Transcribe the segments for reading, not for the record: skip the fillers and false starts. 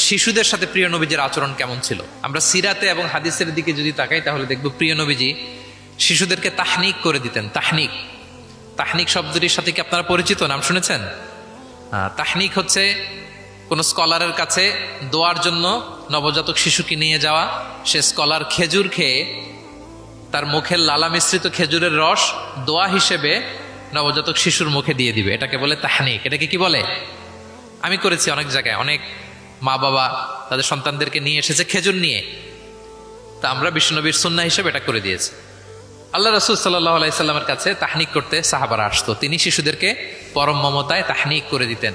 শিশুদের সাথে প্রিয় নবীজির আচরণ কেমন ছিল। আমরা সিরাতে এবং হাদিসের দিকে যদি তাকাই তাহলে দেখব প্রিয় নবীজি শিশুদেরকে তাহনিক করে দিতেন। তাহনিক, তাহনিক শব্দটির সাথে কি আপনারা পরিচিত, নাম শুনেছেন? তাহনিক হচ্ছে কোন স্কলারের কাছে দোয়ার জন্য নবজাতক শিশুকে নিয়ে যাওয়া, সে স্কলার খেজুর খেয়ে তার মুখের লালা মিশ্রিত খেজুরের রস দোয়া হিসেবে নবজাতক শিশুর মুখে দিয়ে দিবে, এটাকে বলে তাহনিক। এটাকে কি বলে? আমি করেছি অনেক জায়গায়, অনেক মা বাবা তাদের সন্তানদেরকে নিয়ে এসেছে খেজুর নিয়ে, তা আমরা বিশ্বনবীর সুন্নাহ হিসেবে এটা করে দিয়েছি। আল্লাহ রাসূল সাল্লাল্লাহু আলাইহি সাল্লামের কাছে তাহনিক করতে সাহাবারা আসতো, তিনি শিশুদেরকে পরম মমতায় তাহনিক করে দিতেন।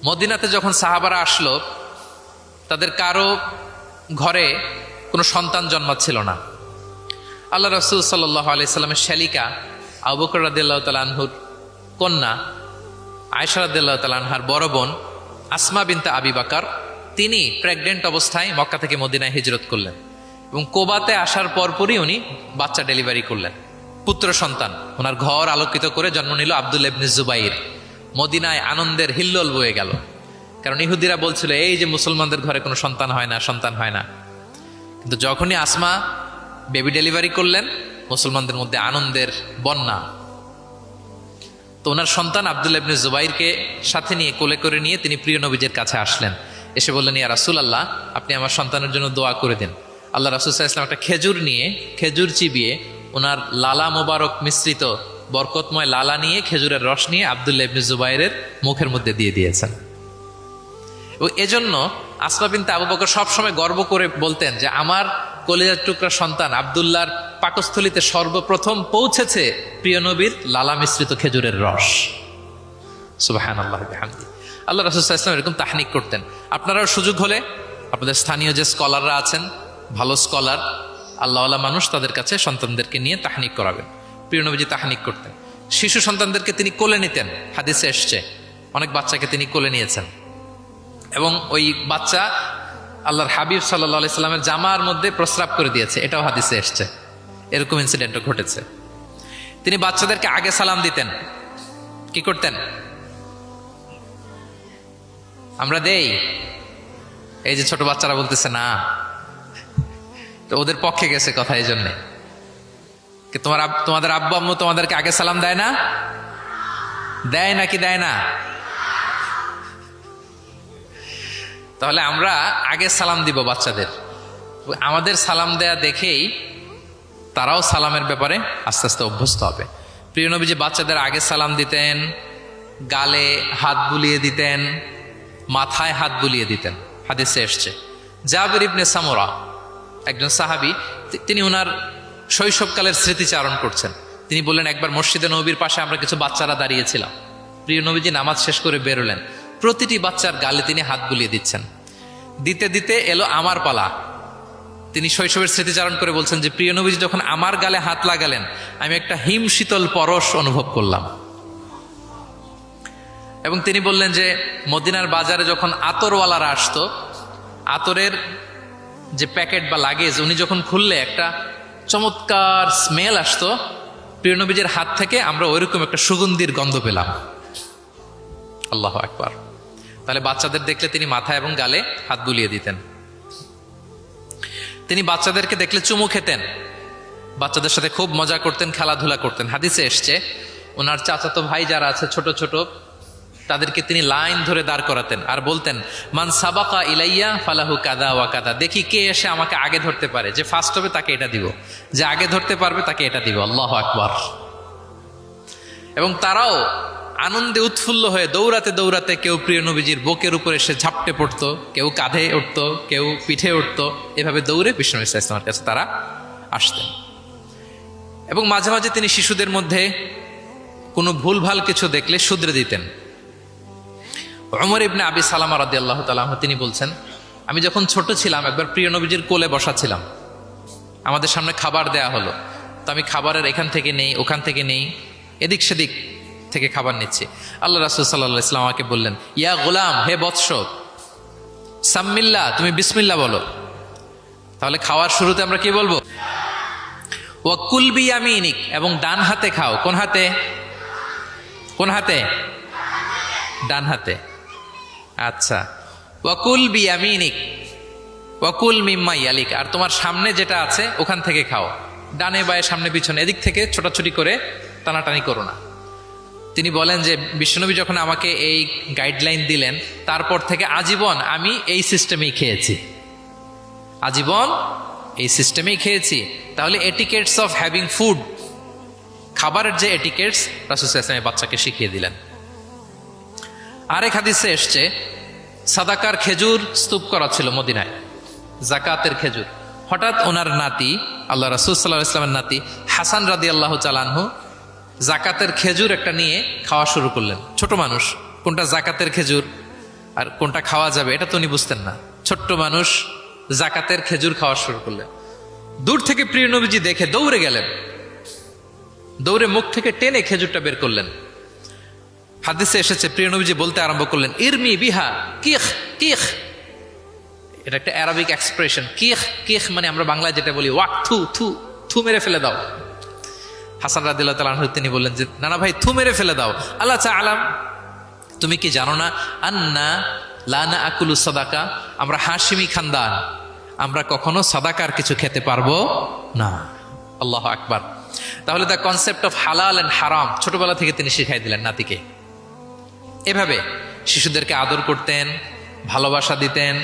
মদিনাতে যখন সাহাবারা আসলো, তাদের কারো ঘরে কোনো সন্তান জন্মাচ্ছিল না। আল্লাহ রাসূল সাল্লাল্লাহু আলাইহি সাল্লামের শ্যালিকা আবু বকর রাদিয়াল্লাহু তাআলা আনহুর কন্যা আয়েশা রাদিয়াল্লাহু তাআলা আনহার বড় বোন আসমা বিনতে আবি বকর, তিনি প্রেগন্যান্ট অবস্থায় মক্কা থেকে মদিনায় হিজরত করলেন এবং কোবাতে আসার পরপরই উনি বাচ্চা ডেলিভারি করলেন, পুত্র সন্তান। ওনার ঘর আলোকিত করে জন্ম নিল আব্দুল্লাহ ইবনে জুবাইর। মদিনায় আনন্দের হিল্লোল বয়ে গেল, কারণ ইহুদিরা বলছিল এই যে মুসলমানদের ঘরে কোনো সন্তান হয় না, সন্তান হয় না। কিন্তু যখনই আসমা বেবি ডেলিভারি করলেন, মুসলমানদের মধ্যে আনন্দের বন্যা। তো ওনার সন্তান আব্দুল্লাহ ইবনে জুবাইরকে সাথে নিয়ে কোলে করে নিয়ে তিনি প্রিয় নবীজের কাছে আসলেন। এসে বললেন, ইয়া রাসূলুল্লাহ, আপনি আমার সন্তানের জন্য দোয়া করে দিন। আল্লাহ রাসূল সাল্লাল্লাহু আলাইহি ওয়াসাল্লাম একটা খেজুর নিয়ে, খেজুর চিবিয়ে ওনার লালা মোবারক মিশ্রিত বরকতময় লালা নিয়ে, খেজুরের রস নিয়ে আব্দুল্লাহ ইবনে জুবাইরের মুখের মধ্যে দিয়ে দিয়েছেন। এবং এজন্য আসমা বিনতে আবু বকর সবসময় গর্ব করে বলতেন যে আমার কলিজার টুকরা সন্তান আব্দুল্লাহর পাকস্থলিতে সর্বপ্রথম পৌঁছেছে প্রিয় নবীর লালা মিশ্রিত খেজুরের রস। সুবহানাল্লাহ বিহামদি। আল্লাহ রাসূল সাল্লাল্লাহু আলাইহি ওয়াসাল্লাম এরকম তাহনিক করতেন। আপনারাও সুযোগ হলে আপনাদের স্থানীয় যে স্কলাররা আছেন, ভালো স্কলার আল্লাহওয়ালা মানুষ, তাদের কাছে সন্তানদেরকে নিয়ে তাহনিক করাবেন। প্রিয় নবীজি তাহনিক করতেন। শিশু সন্তানদেরকে তিনি কোলে নিতেন, হাদিসে এসছে অনেক বাচ্চাকে তিনি কোলে নিয়েছেন এবং ওই বাচ্চা আল্লাহর হাবিব সাল্লাল্লাহু আলাইহি সাল্লামের জামার মধ্যে প্রস্রাব করে দিয়েছে, এটাও হাদিসে এসছে। এরকম ইনসিডেন্টও ঘটেছে। তিনি বাচ্চাদেরকে আগে সালাম দিতেন। কি করতেন? আমরা দেই, এই যে ছোট বাচ্চারা বলতেছে না, তো ওদের পক্ষে গেছে কথা। এই জন্যে তোমাদের আব্বু আম্মু তোমাদেরকে আগে সালাম দেয় না? দেয় নাকি দেয় না? তাহলে আমরা আগে সালাম দিব বাচ্চাদের। আমাদের সালাম দেয়া দেখেই তারাও সালামের ব্যাপারে আস্তে আস্তে অভ্যস্ত হবে। প্রিয় নবীজি বাচ্চাদের আগে সালাম দিতেন, গালে হাত বুলিয়ে দিতেন, মাথায় হাত বুলিয়ে দিতেন, হাদিসে এসছে। জাবির ইবনে সামুরা একজন সাহাবী, তিনি ওনার শৈশবকালের স্মৃতিচারণ করছেন। তিনি বললেন, একবার মসজিদে নবীর পাশে আমরা কিছু বাচ্চারা দাঁড়িয়েছিলাম। প্রিয় নবীজি নামাজ শেষ করে বেরোলেন, প্রতিটি বাচ্চার গালে তিনি হাত বুলিয়ে দিচ্ছেন। দিতে দিতে এলো আমার পালা। তিনি শৈশবের স্মৃতিচারণ করে বলছেন যে প্রিয় নবীজি যখন আমার গালে হাত লাগালেন, আমি একটা হিম শীতল পরশ অনুভব করলাম। এবং তিনি বললেন যে মদিনার বাজারে যখন আতরওয়ালারা আসতো, আতরের যে প্যাকেট বা লাগেজ উনি যখন খুললে একটা চমৎকার স্মেল আসতো, প্রিয় নবীজির হাত থেকে আমরা ওইরকম একটা সুগন্ধির গন্ধ পেলাম। আল্লাহু আকবার। তাহলে বাচ্চাদের দেখলে তিনি মাথা এবং গালে হাত বুলিয়ে দিতেন। তিনি বাচ্চাদেরকে দেখলে চুমু খেতেন, বাচ্চাদের সাথে খুব মজা করতেন, খেলাধুলা করতেন। হাদিসে এসছে ওনার চাচাতো ভাই যারা আছে ছোট ছোট, তাদেরকে তিনি লাইন ধরে দাঁড় করাতেন আর বলতেন, মান সাবাকা ইলাইয়া ফালাহু কাদা ওয়া কাদা। দেখি কে এসে আমাকে আগে ধরতে পারে, যে ফার্স্ট হবে তাকে এটা দিব, যে আগে ধরতে পারবে তাকে এটা দিব। আল্লাহু আকবার। এবং তারাও আনন্দে উৎফুল্ল হয়ে দৌড়াতে দৌড়াতে, কেউ প্রিয় নবীজির বুকের উপরে এসে ঝাপটে পড়তো, কেউ কাঁধে উঠতো, কেউ পিঠে উঠতো, এভাবে দৌড়ে বিষ্ণু ইসলামের কাছে তারা আসতেন। এবং মাঝে মাঝে তিনি শিশুদের মধ্যে কোনো ভুলভাল কিছু দেখলে শুধরে দিতেন। ওমর ইবনে আবি সালামা রাদিয়াল্লাহু তাআলা আনহু তিনি বলছেন, আমি যখন ছোট ছিলাম একবার প্রিয় নবীজির কোলে বসা ছিলাম, আমাদের সামনে খাবার দেয়া হলো, তো আমি খাবারের এখান থেকে নেই, ওখান থেকে নেই, এদিক সেদিক থেকে খাবার নিচ্ছি। আল্লাহ রাসূল সাল্লাল্লাহু আলাইহি ওয়াসাল্লাম আমাকে বললেন, ইয়া গোলাম, হে বৎস, সাম্মিল্লাহ, তুমি বিসমিল্লাহ বলো। তাহলে খাওয়ার শুরুতে আমরা কি বলবো? ওয়া কুল বিয়ামিনিক, এবং ডান হাতে খাও। কোন হাতে? কোন হাতে? ডান হাতে। আচ্ছা। ওয়াকুল বিয়ামিনিক ওয়াকুল মিম্মা ইয়ালিক, আর তোমার সামনে যেটা আছে ওখান থেকে খাও, ডানে বায়ে সামনে পিছনে এদিক থেকে ছোটাছুটি করে টানাটানি করো না। তিনি বলেন যে বিশ্বনবী যখন আমাকে এই গাইডলাইন দিলেন, তারপর থেকে আজীবন আমি এই সিস্টেমেই খেয়েছি, আজীবন এই সিস্টেমেই খেয়েছি। তাহলে এটিকেটস অফ হ্যাভিং ফুড, খাবারের যে এটিকেটস, রাসূল সাল্লাল্লাহু আলাইহি ওয়াসাল্লাম বাচ্চাকে শিখিয়ে দিলেন। আরেক হাদিসে এসছে সাদাকার খেজুর স্তূপ করা ছিল মদিনায়, জাকাতের খেজুর। হঠাৎ ওনার নাতি, আল্লাহ রাসূল সাল্লাল্লাহু আলাইহি ওয়াসাল্লামের নাতি হাসান রাদিয়াল্লাহু তাআলা আনহু জাকাতের খেজুর একটা নিয়ে খাওয়া শুরু করলেন। ছোট মানুষ, কোনটা জাকাতের খেজুর আর কোনটা খাওয়া যাবে এটা তো উনি বুঝতেন না। ছোট্ট মানুষ জাকাতের খেজুর খাওয়া শুরু করলেন। দূর থেকে প্রিয় নবীজি দেখে দৌড়ে গেলেন, দৌড়ে মুখ থেকে টেনে খেজুরটা বের করলেন। হাদিসে এসেছে প্রিয় নবীজি বলতে আরম্ভ করলেন, ইরমি বিহা কিখ কিখ। এটা একটা আরবিক এক্সপ্রেশন। কিখ কিখ মানে আমরা বাংলায় যেটা বলি ওয়াক, থু থু, থু মেরে ফেলে দাও। হাসান রাদিয়াল্লাহু তাআলা আনহু তিনি বললেন যে নানা ভাই, থু মেরে ফেলে দাও। আল্লাহ তাআলা, তুমি কি জানো না আন্না লা নাআকুলু সাদাকা, আমরা হাশিমি খানদান, আমরা কখনো সাদাকার কিছু খেতে পারবো না। আল্লাহু আকবার। তাহলে দ্য কনসেপ্ট অফ হালাল এন্ড হারাম ছোটবেলা থেকে তিনি শিখাই দিলেন নাতিকে। এভাবে শিশুদেরকে আদর করতেন, ভালোবাসা দিতেন,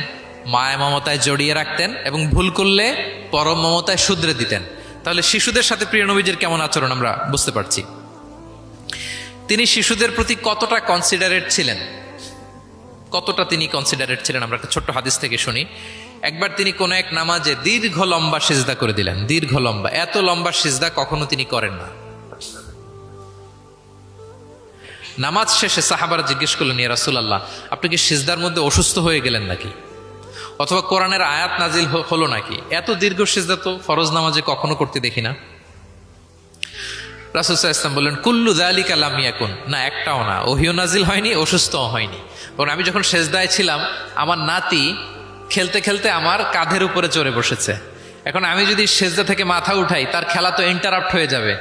মায়া মমতায় জড়িয়ে রাখতেন এবং ভুল করলে পরম মমতায় শুধরে দিতেন। তাহলে শিশুদের সাথে প্রিয় নবীজির কেমন আচরণ আমরা বুঝতে পারছি। তিনি শিশুদের প্রতি কতটা কনসিডারেট ছিলেন, কতটা তিনি কনসিডারেট ছিলেন আমরা একটা ছোট্ট হাদিস থেকে শুনি। একবার তিনি কোনো এক নামাজে দীর্ঘ লম্বা সিজদা করে দিলেন, দীর্ঘ লম্বা, এত লম্বা সিজদা কখনো তিনি করেন না। নামাজ শেষে সাহাবারা জিজ্ঞেস করলেন, ইয়া রাসূলুল্লাহ, আপনি কি সিজদার মধ্যে অসুস্থ হয়ে গেলেন নাকি, অথবা কোরআনের আয়াত নাজিল হলো নাকি? এত দীর্ঘ সিজদা তো ফরজ নামাজে কখনো করতে দেখি না। রাসূল সাল্লাল্লাহু আলাইহি ওয়াসাল্লাম বললেন, কুল্লু যালিকা লাম ইয়াকুন, না একটাও না, ওহিও নাজিল হয়নি, অসুস্থও হয়নি। কারণ আমি যখন সেজদায় ছিলাম, আমার নাতি খেলতে খেলতে আমার কাঁধের উপরে চড়ে বসেছে। এখন আমি যদি সেজদা থেকে মাথা উঠাই, তার খেলা তো ইন্টারাপ্ট হয়ে যাবে।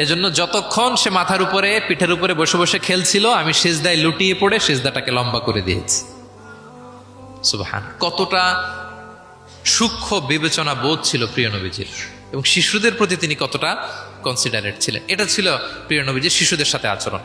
এজন্য যতক্ষণ সে মাথার উপরে পিঠের উপরে বসে বসে খেলছিল, আমি সেজদায় লুটিয়ে পড়ে সেজদাটাকে লম্বা করে দিয়েছি। সুবহান, কতটা সূক্ষ্ম বিবেচনা বোধ ছিল প্রিয় নবীজির, এবং শিশুদের প্রতি তিনি কতটা কনসিডারেট ছিলেন। এটা ছিল প্রিয় নবীজির শিশুদের সাথে আচরণ।